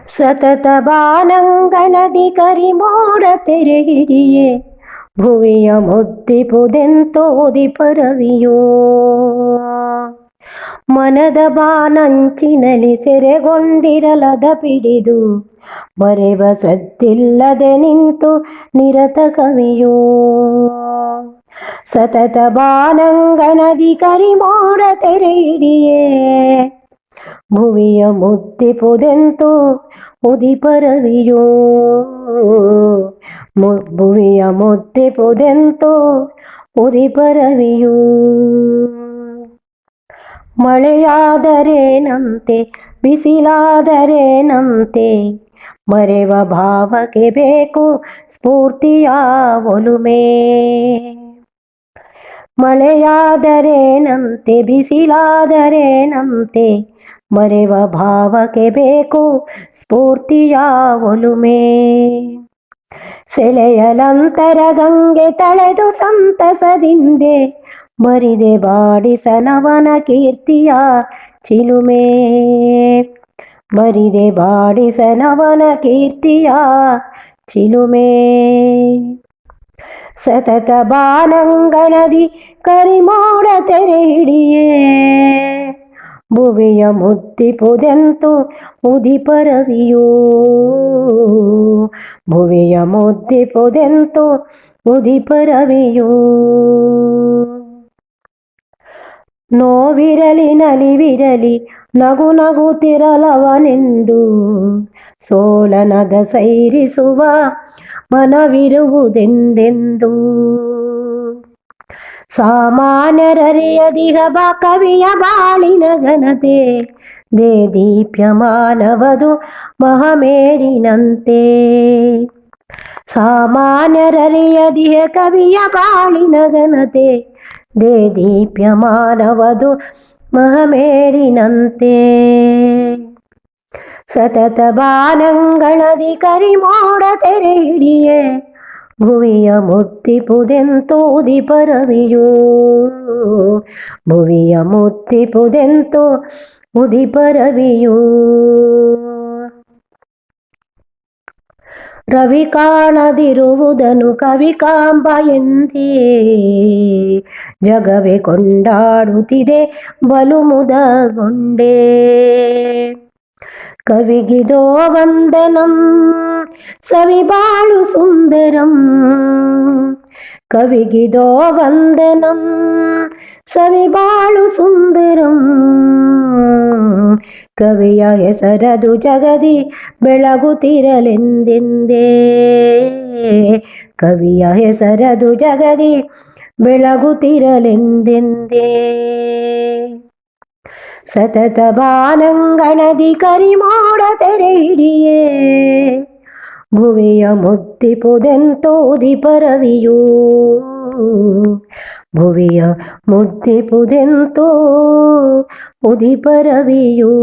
ಸತತ ಬಾನಂಗಣದಿ ಕರಿಮೋಡ ತೆರೆ ಹಿಡಿಯೇ ಭುವಿಯ ಮುದ್ದಿಪುದೆಂತೋದಿ ಪರವಿಯೋ. ಮನದ ಬಾನಂಚಿನಲಿ ಸೆರೆಗೊಂಡಿರಲದ ಪಿಡಿದು ಬರೆವ ಸದ್ದಿಲ್ಲದೆ ನಿಂತು ನಿರತ ಕವಿಯೋ. ಸತತ ಬಾನಂಗಣದಿ ಕರಿಮೋಡ ತೆರೆ ಹಿಡಿಯೇ ಭುವಿಯ ಮುದ್ದಿಪುದೆಂತು ಉದಿಪರವಿಯೋ. ಭುವಿಯ ಮುದ್ದಿಪುದೆಂತು ಉದಿಪರವಿಯೋ. ಮಳೆಯಾದರೇನಂತೆ ಬಿಸಿಲಾದರೇನಂತೆ ಮರೆವ ಭಾವಕ್ಕೆ ಬೇಕು ಸ್ಫೂರ್ತಿಯ ಒಲುಮೆ. ಮಳೆಯಾದರೇನಂತೆ ಬಿಸಿಲಾದರೇನಂತೆ ಮರೆವ ಭಾವಕ್ಕೆ ಬೇಕು ಸ್ಫೂರ್ತಿಯ ಒಲುಮೆ. ಸೆಳೆಯಲಂತರ ಗಂಗೆ ತಳೆದು ಸಂತಸದಿಂದೆ ಬರಿದೆ ಬಾಡಿಸನವನ ಕೀರ್ತಿಯ ಚಿಲುಮೆ. ಬರಿದೆ ಬಾಡಿಸನವನ ಕೀರ್ತಿಯ ಚಿಲುಮೆ. ಸತತ ಬಾನಂಗಣದಿ ಕರಿಮೋಡ ತೆರೆ ಹಿಡಿಯೇ ಭುವಿಯ ಮುದ್ದಿಪುದೆಂತು ಉದಿಪರವಿಯೋ. ಭುವಿಯ ಮುದ್ದಿಪುದೆಂತು ಉದಿಪರವಿಯೋ. ನೋವಿರಲಿ ನಲಿವಿರಲಿ ನಗು ನಗುತ್ತಿರಲವನೆಂದು ಸೋಲನದ ಸೈರಿಸುವ ಮನವಿರುವುದೆಂದೆಂದು. ಸಾಮಾನ್ಯರರಿಯದಿಹ ಕವಿಯ ಬಾಳಿನ ಘನತೆ ದೇದೀಪ್ಯಮಾನವದು ಮಹಾಮೇರಿನಂತೆ. ಸಾಮಾನ್ಯರರಿಯದಿಹ ಕವಿಯ ಬಾಳಿನ ಘನತೆ ದೇದೀಪ್ಯಮಾನವದು ಮಹಾಮೇರಿನಂತೆ. ಸತತ ಬಾನಂಗಳದಿ ಕರಿಮೋಡ ತೆರೆ ಹಿಡಿಯೇ ಭುವಿಯ ಮುದ್ದಿಪುದೆಂತು ಉದಿಪರವಿಯೋ. ಭುವಿಯ ಮುದ್ದಿಪುದೆಂತು ಉದಿಪರವಿಯೋ. ರವಿ ಕಾಣದಿರುವುದನು ಕವಿಕಾಂಬ ಎಂದೇ ಜಗವೇ ಕೊಂಡಾಡುತ್ತಿದೆ ಬಲು ಮುದಗೊಂಡೇ. ಕವಿಗಿದೋ ವಂದನಂ ಸವಿಬಾಳು ಸುಂದರಂ. ಕವಿಗಿದೋ ವಂದನಂ ಸವಿಬಾಳು ಸುಂದರಂ. ಕವಿಯ ಹೆಸರದು ಜಗದಿ ಬೆಳಗುತ್ತಿರಲೆಂದೆಂದೇ. ಕವಿಯ ಹೆಸರದು ಜಗದಿ ಬೆಳಗುತ್ತಿರಲೆಂದೆಂದೇ. ಸತತ ಬಾನಂಗಣದಿ ಕರಿಮೋಡ ತೆರೆ ಹಿಡಿಯೇ ಭುವಿಯ ಮುದ್ದಿಪುದೆಂತು ಉದಿಪರವಿಯೋ. ಭುವಿಯ ಮುದ್ದಿಪುದೆಂತು ಉದಿಪರವಿಯೋ.